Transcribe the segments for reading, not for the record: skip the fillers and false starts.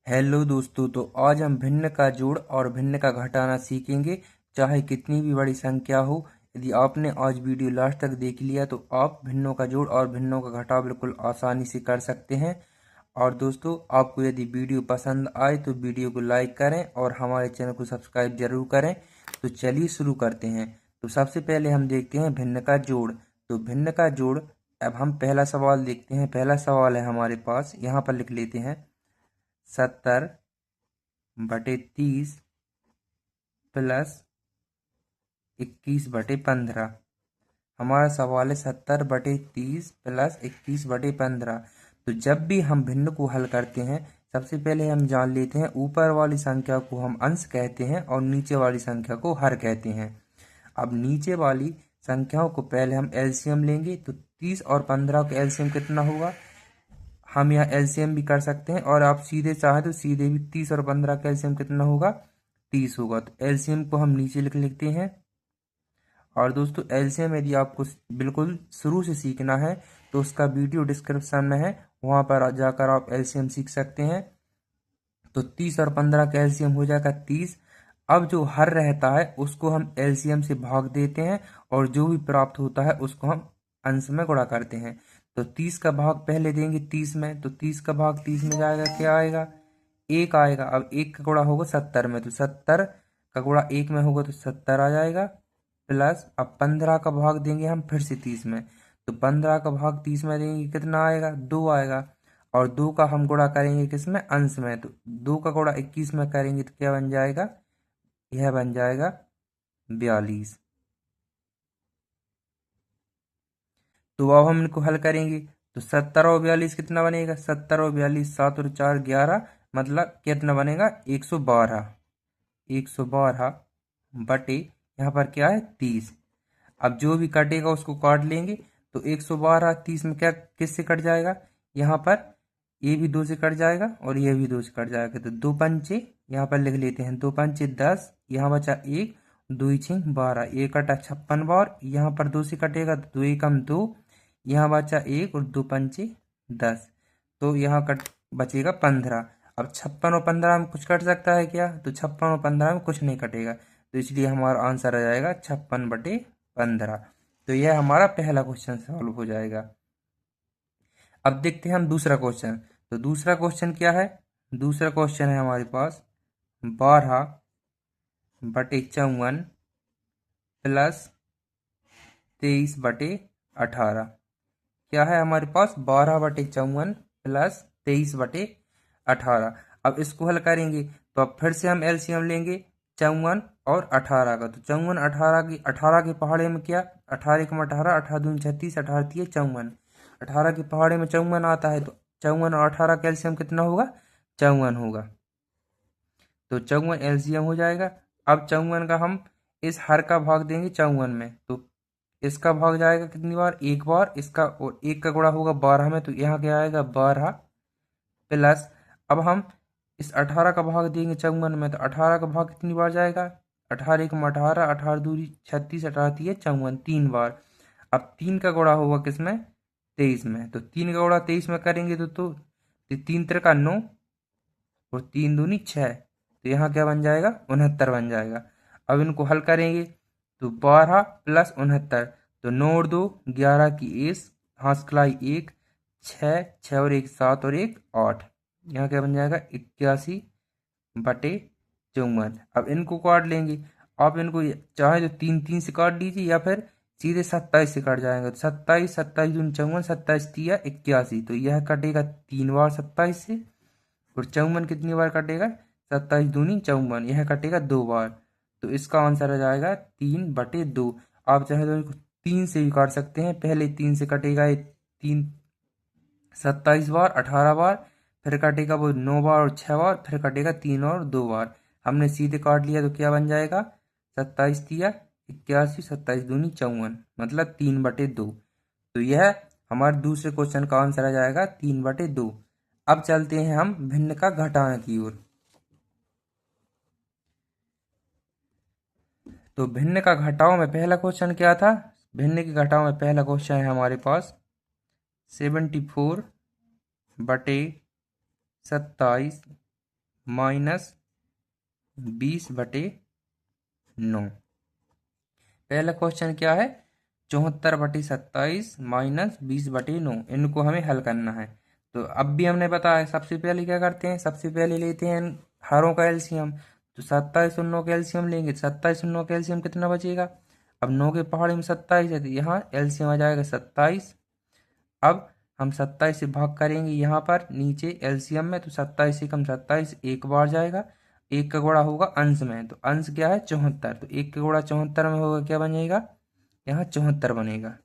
Hello दोस्तों, तो आज हम भिन्न का जोड़ और भिन्न का घटाना सीखेंगे। चाहे कितनी भी बड़ी संख्या हो, यदि आपने आज वीडियो लास्ट तक देख लिया तो आप भिन्नों का जोड़ और भिन्नों का घटाव बिल्कुल आसानी से कर सकते हैं। और दोस्तों, आपको यदि वीडियो पसंद आए तो वीडियो को लाइक करें और हमारे चैनल को सब्सक्राइब जरूर करें। तो चलिए शुरू करते हैं। तो सबसे पहले हम देखते हैं भिन्न का जोड़। तो भिन्न का जोड़, अब हम पहला सवाल देखते हैं। पहला सवाल है हमारे पास, यहाँ पर लिख लेते हैं 70/30 प्लस 21/15। हमारा सवाल है 70/30 प्लस 21/15। तो जब भी हम भिन्न को हल करते हैं, सबसे पहले हम जान लेते हैं ऊपर वाली संख्या को हम अंश कहते हैं और नीचे वाली संख्या को हर कहते हैं। अब नीचे वाली संख्याओं को पहले हम एलसीएम लेंगे। तो 30 और 15 का एलसीएम कितना होगा? हम यहाँ एलसीएम भी कर सकते हैं और आप सीधे चाहे तो सीधे भी 30 और 15 का एलसीएम कितना होगा? 30 होगा। तो एलसीएम को हम नीचे लिख लेते हैं। और दोस्तों, एलसीएम यदि आपको बिल्कुल शुरू से सीखना है तो उसका वीडियो डिस्क्रिप्शन में है, वहाँ पर जाकर आप एलसीएम सीख सकते हैं। तो 30 और 15 का एलसीएम हो जाएगा 30। अब जो हर रहता है उसको हम एलसीएम से भाग देते हैं और जो भी प्राप्त होता है उसको हम अंश में गुणा करते हैं। तो 30 का भाग पहले देंगे 30 में, तो 30 का भाग 30 में जाएगा, क्या आएगा? 1 आएगा। अब 1 का गुणा होगा 70 में, तो 70 का गुणा 1 में होगा तो 70 आ जाएगा। प्लस अब 15 का भाग देंगे हम फिर से 30 में, तो 15 का भाग 30 में देंगे, कितना आएगा? 2 आएगा। और 2 का हम गुणा करेंगे किसमें? अंश में, तो 2 का गुणा 21 में करेंगे तो क्या बन जाएगा? यह बन जाएगा 42। तो अब हम इनको हल करेंगे। तो 70 और 42 कितना बनेगा? 70 और 42, 7 और 4 11, मतलब कितना बनेगा? 112। 112 बटे यहाँ पर क्या है? 30। अब जो भी कटेगा उसको काट लेंगे। तो 112 30 में क्या किससे कट जाएगा? यहाँ पर ये भी 2 से कट जाएगा और ये भी 2 से कट जाएगा। तो 2 पंचे यहाँ पर लिख लेते हैं, 2 पंचे 10, यहाँ बचा 1, 2 6 12, 1 कटा 56 बार, यहाँ पर 2 से कटेगा तो 2 एकम 2, यहाँ बचा 1 और 2 पंचे 10, तो यहाँ कट बचेगा 15। अब 56 और 15 में कुछ कट सकता है क्या? तो 56 और 15 में कुछ नहीं कटेगा, तो इसलिए हमारा आंसर आ जाएगा 56/15। तो यह हमारा पहला क्वेश्चन सॉल्व हो जाएगा। अब देखते हैं हम दूसरा क्वेश्चन। तो दूसरा क्वेश्चन क्या है? दूसरा क्वेश्चन है हमारे पास 12/54 प्लस 23/18। क्या है हमारे पास? 12/54 प्लस 23/18। अब इसको हल करेंगे तो अब फिर से हम एलसीएम लेंगे 54 और 18 का। तो 54 18 के पहाड़े में क्या? 18 1 18, 18 दूनी 36, 18 3 54। 18 के पहाड़े में 54 आता है, तो 54 और 18 का एलसीएम कितना होगा? 54 होगा। तो 54 एलसीएम हो जाएगा। अब 54 का हम इस हर का भाग देंगे 54 में, तो इसका भाग जाएगा कितनी बार? एक बार। इसका और एक का गुणा होगा 12 में, तो यहाँ क्या आएगा? 12 प्लस अब हम इस 18 का भाग देंगे 54 में, तो 18 का भाग कितनी बार जाएगा? 18 1 18, 18 दूनी 36, 18 3 54, 3 बार। अब 3 का गुणा होगा किसमें? 23 में, तो 3 का गुणा 23 में करेंगे तो 3 त्रिका 9 और 3 दूनी 6, तो यहाँ क्या बन जाएगा? 69 बन जाएगा। अब इनको हल करेंगे तो 12 प्लस 69, तो 9 और 2 11 की एस, हाथ खिलाई 1, 6 6 और 1 7 और 1 8, यहाँ क्या बन जाएगा? 81/54। अब इनको काट लेंगे। आप इनको चाहे तो 3 3 से काट लीजिए या फिर सीधे 27 से कट जाएंगे। तो 27 27 दूनी 54, 27 तिया 81, तो यह कटेगा 3 बार 27 से। और 54 कितनी बार कटेगा? 27 दूनी 54, यह कटेगा 2 बार। तो इसका आंसर आ जाएगा 3/2। आप चाहे तो इसको 3 से भी काट सकते हैं। पहले 3 से कटेगा ये 3 27 बार 18 बार, फिर कटेगा वो 9 बार और 6 बार, फिर कटेगा 3 और 2 बार। हमने सीधे काट लिया तो क्या बन जाएगा? 27 तिया 81, 27 दूनी 54, मतलब 3/2। तो यह हमारे दूसरे क्वेश्चन का आंसर आ जाएगा 3/2। अब चलते हैं हम भिन्न का घटाना की ओर। तो भिन्न का घटाओ में पहला क्वेश्चन क्या था? भिन्न के घटाओ में पहला क्वेश्चन है हमारे पास 74/27 -20/9। पहला क्वेश्चन क्या है, 74/27 -20/9। इनको हमें हल करना है। तो अब भी हमने बताया, सबसे पहले क्या करते हैं, सबसे पहले लेते हैं हरों का एलसीएम। तो 27 और 9 का एलसीएम लेंगे, 27 और 9 का एलसीएम कितना बचेगा। अब 9 के पहाड़े में 27 है, तो यहाँ एलसीएम आ जाएगा 27। अब हम 27 से भाग करेंगे यहाँ पर नीचे एलसीएम में, तो 27 से कम 27 एक बार जाएगा, एक का गुणा होगा अंश में, तो अंश क्या है 74। तो एक का गुणा 74 में होगा, क्या बनेगा, यहाँ 74 बनेगा।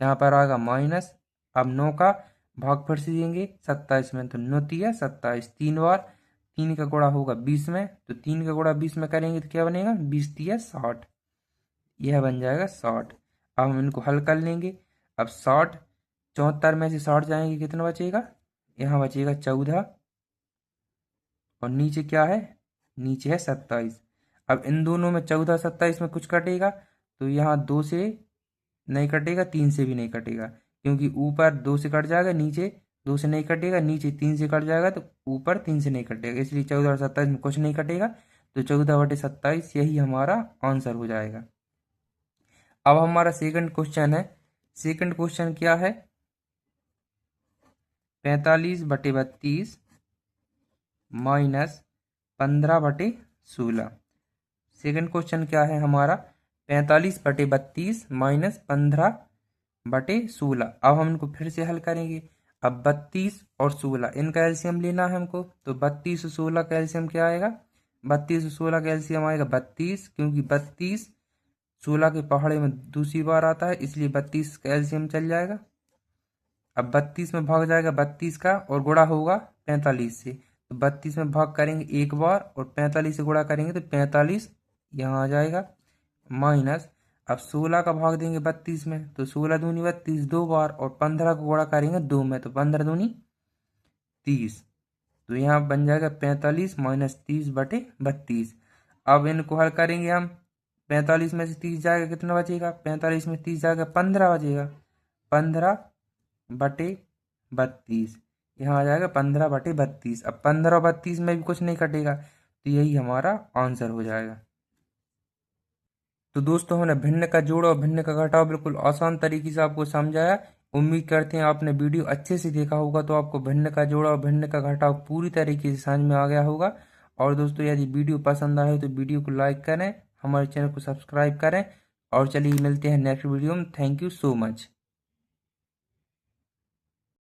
यहाँ पर आएगा माइनस। अब 9 का भाग फिर से देंगे 27 में, तो 9 तिया 27 तीन बार, 3 का गुणा होगा 20 में, तो 3 का गुणा 20 में करेंगे तो क्या बनेगा, 20 तिया 60। यह बन जाएगा 60। अब हम इनको हल कर लेंगे। अब 60, 74 में से 60 जाएंगे, कितना बचेगा, यहाँ बचेगा 14, और नीचे क्या है, नीचे है 27। अब इन दोनों में 14 27 में कुछ कटेगा, तो यहाँ 2 से नहीं कटेगा, 3 से भी नहीं कटेगा, क्योंकि ऊपर 2 से कट जाएगा, नीचे 2 से नहीं कटेगा, नीचे 3 से कट जाएगा, तो ऊपर 3 से नहीं कटेगा, इसलिए 14 और 27 में कुछ नहीं कटेगा। तो 14/27 यही हमारा आंसर हो जाएगा। अब हमारा सेकंड क्वेश्चन है। सेकंड क्वेश्चन क्या है, 45/32 -15/16। सेकंड क्वेश्चन क्या है हमारा, 45/32 -15/16। अब हम इनको फिर से हल करेंगे। अब 32 और 16 इनका एलसीएम लेना है हमको, तो 32 और 16 का एलसीएम क्या आएगा, 32 और 16 का एलसीएम आएगा 32, क्योंकि 32 16 के पहाड़े में दूसरी बार आता है, इसलिए 32 का एलसीएम चल जाएगा। अब 32 में भाग जाएगा 32 का, और गुणा होगा 45 से, तो 32 में भाग करेंगे एक बार, और 45 से गुणा करेंगे तो 45 यहाँ आ जाएगा, माइनस। अब 16 का भाग देंगे 32 में, तो 16 दूनी 32 दो बार, और 15 को गुणा करेंगे 2 में, तो 15 दूनी 30। तो यहाँ बन जाएगा 45 -30/32। अब इनको हल करेंगे हम। 45 में से 30 जाएगा, कितना बचेगा, 45 में 30 जाएगा 15 बचेगा, 15/32। यहाँ आ जाएगा 15/32। अब 15 और 32 में भी कुछ नहीं कटेगा, तो यही हमारा आंसर हो जाएगा। तो दोस्तों, हमने भिन्न का जोड़ और भिन्न का घटाव बिल्कुल आसान तरीके से आपको समझाया। उम्मीद करते हैं आपने वीडियो अच्छे से देखा होगा, तो आपको भिन्न का जोड़ और भिन्न का घटाव पूरी तरीके से समझ में आ गया होगा। और दोस्तों, यदि वीडियो पसंद आए तो वीडियो को लाइक करें, हमारे चैनल को सब्सक्राइब करें, और चलिए मिलते हैं नेक्स्ट वीडियो में। Thank you so much.